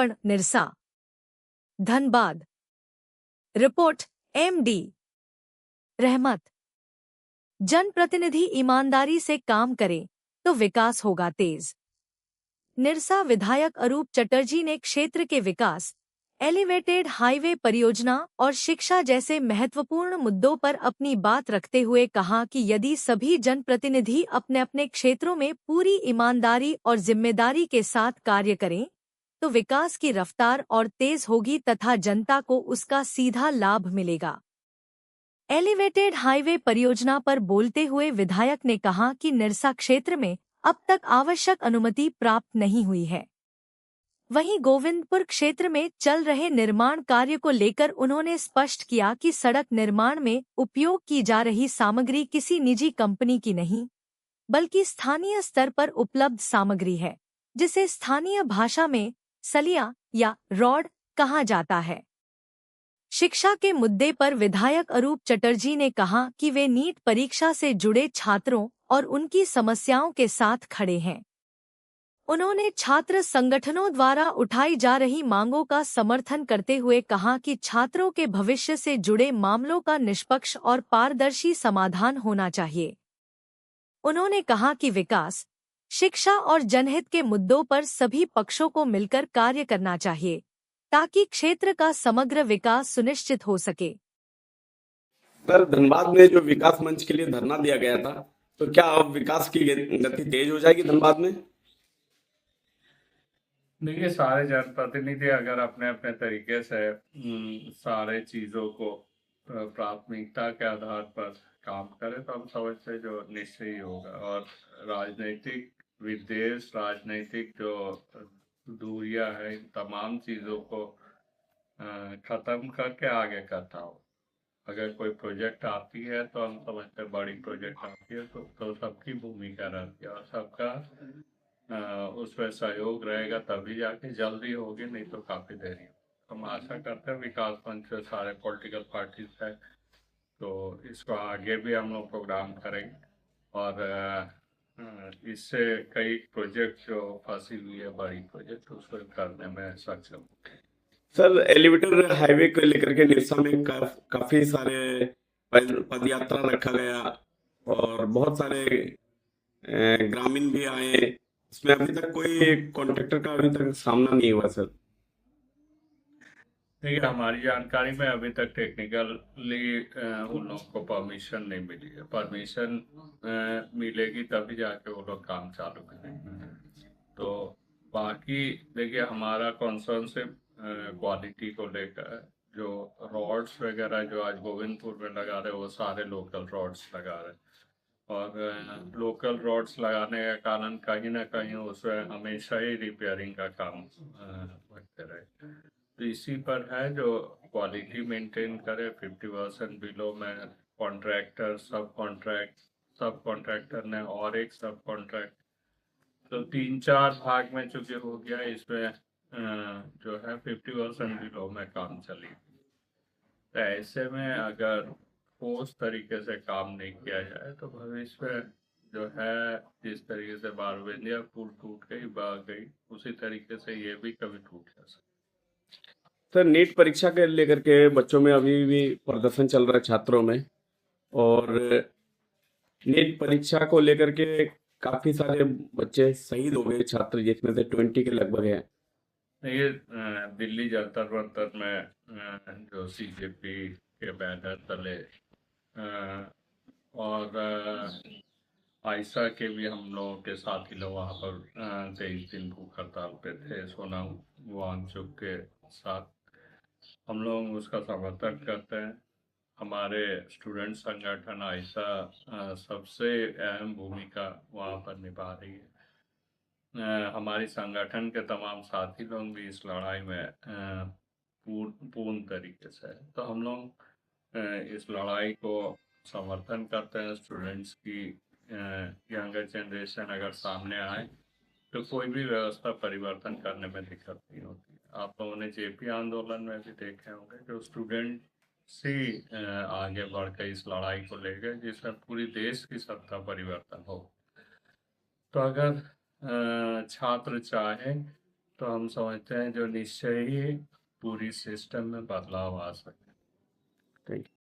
समर्पण Nirsa. Dhanbad. Report MD रहमत। जनप्रतिनिधि ईमानदारी से काम करें तो विकास होगा तेज। निरसा विधायक अरूप चटर्जी ने क्षेत्र के विकास, एलिवेटेड हाईवे परियोजना और शिक्षा जैसे महत्वपूर्ण मुद्दों पर अपनी बात रखते हुए कहा कि यदि सभी जनप्रतिनिधि अपने अपने क्षेत्रों में पूरी ईमानदारी और जिम्मेदारी के साथ कार्य करें तो विकास की रफ्तार और तेज होगी तथा जनता को उसका सीधा लाभ मिलेगा। एलिवेटेड हाईवे परियोजना पर बोलते हुए विधायक ने कहा कि निरसा क्षेत्र में अब तक आवश्यक अनुमति प्राप्त नहीं हुई है। वहीं गोविंदपुर क्षेत्र में चल रहे निर्माण कार्य को लेकर उन्होंने स्पष्ट किया कि सड़क निर्माण में उपयोग की जा रही सामग्री किसी निजी कंपनी की नहीं, बल्कि स्थानीय स्तर पर उपलब्ध सामग्री है, जिसे स्थानीय भाषा में सलिया या रॉड कहा जाता है। शिक्षा के मुद्दे पर विधायक अरूप चटर्जी ने कहा कि वे नीट परीक्षा से जुड़े छात्रों और उनकी समस्याओं के साथ खड़े हैं। उन्होंने छात्र संगठनों द्वारा उठाई जा रही मांगों का समर्थन करते हुए कहा कि छात्रों के भविष्य से जुड़े मामलों का निष्पक्ष और पारदर्शी समाधान होना चाहिए। उन्होंने कहा कि विकास, शिक्षा और जनहित के मुद्दों पर सभी पक्षों को मिलकर कार्य करना चाहिए ताकि क्षेत्र का समग्र विकास सुनिश्चित हो सके। सर, धनबाद में जो विकास मंच के लिए धरना दिया गया था, तो क्या अब विकास की गति तेज हो जाएगी धनबाद में? देखिए, सारे जनप्रतिनिधि अगर अपने अपने तरीके से सारे चीजों को प्राथमिकता के आधार पर काम करें तो हम समझते हैं जो निश्चय ही होगा। और राजनीतिक विद्वेष, राजनीतिक जो दूरियां है, इन तमाम चीजों को खत्म करके आगे करता हो। अगर कोई प्रोजेक्ट आती है तो हम समझते हैं बड़ी प्रोजेक्ट आती है तो सबकी भूमिका रहती है और सबका उसमें सहयोग रहेगा तभी जाके जल्दी होगी, नहीं तो काफी देरी होगी। हम आशा करते हैं विकास मंच से सारे पॉलिटिकल पार्टीज है तो इसको आगे भी हम लोग प्रोग्राम करेंगे और इससे कई प्रोजेक्ट जो फंसी हुई है बड़ी प्रोजेक्ट उसको करने में सक्षम। सर, एलिवेटेड हाईवे को लेकर के निरसा में काफी सारे पदयात्रा रखा गया और बहुत सारे ग्रामीण भी आए। इसमें अभी तक कोई कॉन्ट्रैक्टर का अभी तक सामना नहीं हुआ सर। देखिए, हमारी जानकारी में अभी तक टेक्निकली उन लोगों को परमिशन नहीं मिली है। परमिशन मिलेगी तभी जाके वो लोग काम चालू करेंगे। तो बाकी देखिए, हमारा कंसर्न सिर्फ क्वालिटी को लेकर है। जो रॉड्स वगैरह जो आज गोविंदपुर में लगा रहे वो सारे लोकल रॉड्स लगा रहे और लोकल रॉड्स लगाने के कारण कहीं ना कहीं उसमें हमेशा ही रिपेयरिंग का काम बढ़ते रहे। तो इसी पर है जो क्वालिटी मेंटेन करे। 50% बिलो में कॉन्ट्रैक्टर, सब कॉन्ट्रैक्टर ने और एक सब कॉन्ट्रैक्ट, तो 3-4 भाग में चुके हो गया। इसमें जो है 50% बिलो में काम चली। तो ऐसे में अगर ठोस तरीके से काम नहीं किया जाए तो भविष्य में जो है जिस तरीके से बारबेंदिया पुल टूट गई, बह गई, उसी तरीके से ये भी कभी टूट जा सकता। सर, नीट परीक्षा के लेकर के बच्चों में अभी भी प्रदर्शन चल रहा है छात्रों में, और नीट परीक्षा को लेकर के काफी सारे बच्चे शहीद हो गए छात्र, जिसमें से 20 के लगभग हैं। ये दिल्ली जंतर मंतर में जो CJP के बैनर तले और आयशा के भी हम लोगों के साथी लोग वहाँ पर 23 दिन भूख हड़ताल पे थे। सोनम वांगचुक के साथ हम लोग उसका समर्थन करते हैं। हमारे स्टूडेंट संगठन आयशा सबसे अहम भूमिका वहाँ पर निभा रही है। हमारी संगठन के तमाम साथी लोग भी इस लड़ाई में पूर्ण तरीके से, तो हम लोग इस लड़ाई को समर्थन करते हैं। स्टूडेंट्स की यंगर जनरेशन अगर सामने आए तो कोई भी व्यवस्था परिवर्तन करने में दिक्कत नहीं होती। आप लोगों ने JP आंदोलन में भी देखे होंगे जो स्टूडेंट से आगे बढ़कर इस लड़ाई को ले गए जिसमें पूरी देश की सत्ता परिवर्तन हो। तो अगर छात्र चाहे तो हम समझते हैं जो निश्चय ही पूरी सिस्टम में बदलाव आ सके। Thank you.